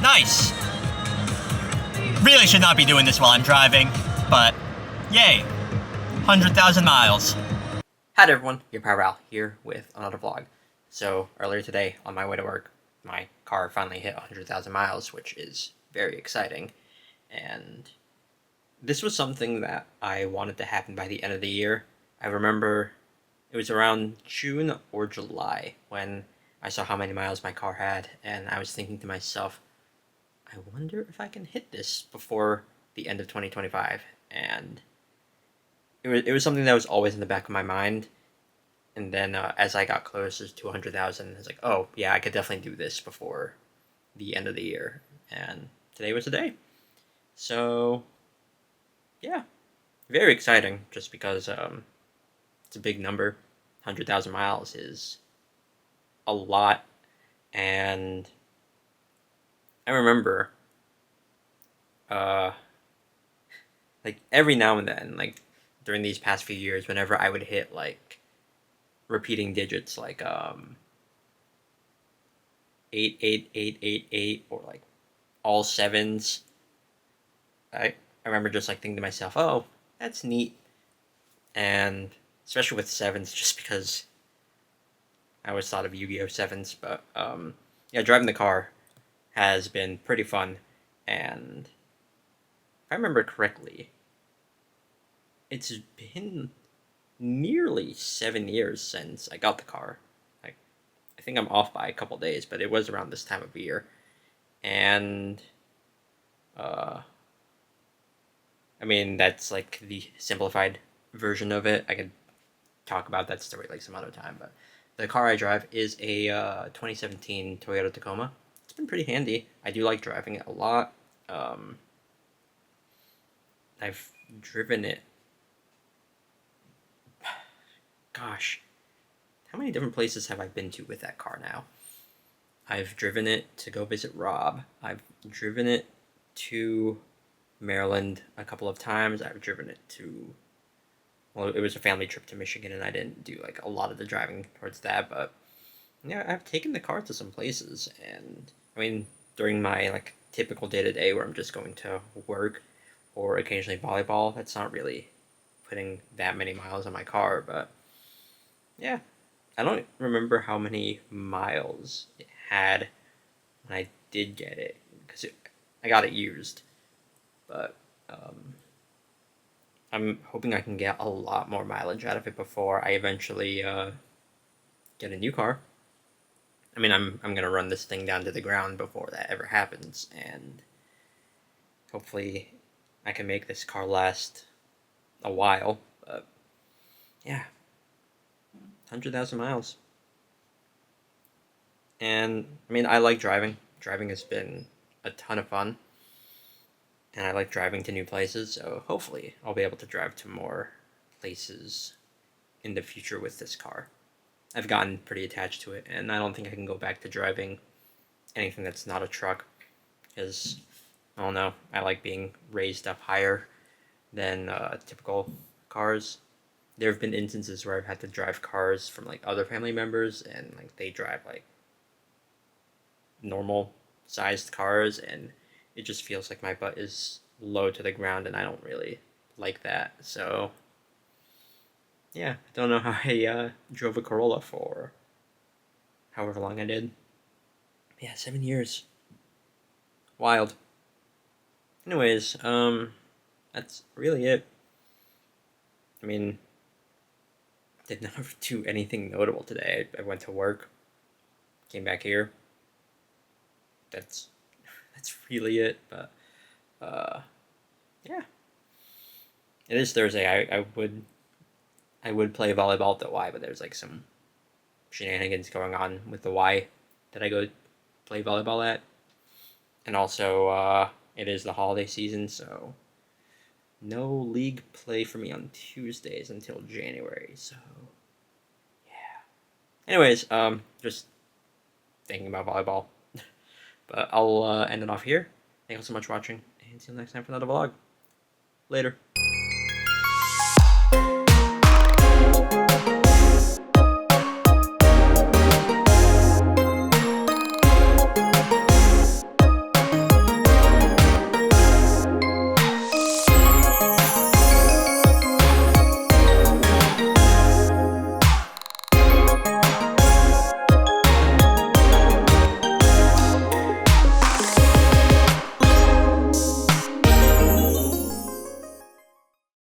Nice! Really should not be doing this while I'm driving, but yay. 100,000 miles. Hi there everyone, your Power here with another vlog. So earlier today, on my way to work, my car finally hit 100,000 miles, which is very exciting. And this was something that I wanted to happen by the end of the year. I remember it was around June or July when I saw how many miles my car had, and I was thinking to myself, I wonder if I can hit this before the end of 2025. And it was something that was always in the back of my mind. And then as I got closer to 100,000, I was like, oh, yeah, I could definitely do this before the end of the year. And today was the day. So, yeah, very exciting just because it's a big number. 100,000 miles is a lot. And I remember, like, every now and then, like, during these past few years, whenever I would hit, like, repeating digits like 88888 or like all sevens, I remember just like thinking to myself, oh, that's neat. And especially with sevens, just because I always thought of Yu-Gi-Oh! Sevens. But yeah, driving the car has been pretty fun. And if I remember correctly, it's been nearly 7 years since I got the car. I think I'm off by a couple days, but it was around this time of year. And I mean, that's like the simplified version of it. I could talk about that story like some other time, but the car I drive is a 2017 Toyota Tacoma. It's been pretty handy. I do like driving it a lot. I've driven it, gosh, how many different places have I been to with that car now? I've driven it to go visit Rob. I've driven it to Maryland a couple of times. I've driven it to, well, it was a family trip to Michigan, and I didn't do like a lot of the driving towards that, but yeah, I've taken the car to some places. And I mean, during my like typical day-to-day where I'm just going to work or occasionally volleyball, that's not really putting that many miles on my car, but yeah, I don't remember how many miles it had when I did get it, because I got it used. But I'm hoping I can get a lot more mileage out of it before I eventually get a new car. I mean, I'm gonna run this thing down to the ground before that ever happens, and hopefully I can make this car last a while. But yeah, 100,000 miles. And I mean, I like driving. Driving has been a ton of fun. And I like driving to new places, so hopefully I'll be able to drive to more places in the future with this car. I've gotten pretty attached to it, and I don't think I can go back to driving anything that's not a truck, because, I don't know, I like being raised up higher than typical cars. There have been instances where I've had to drive cars from like other family members, and like they drive like normal sized cars, and it just feels like my butt is low to the ground, and I don't really like that. So yeah, I don't know how I drove a Corolla for however long I did. Yeah, 7 years. Wild. Anyways, that's really it. I mean, did not do anything notable today. I went to work, came back here. That's really it. But yeah, it is Thursday. I would play volleyball at the Y, but there's like some shenanigans going on with the Y that I go play volleyball at, and also it is the holiday season, so no league play for me on Tuesdays until January. So yeah. Anyways, just thinking about volleyball. But I'll end it off here. Thank you so much for watching, and see you next time for another vlog. Later.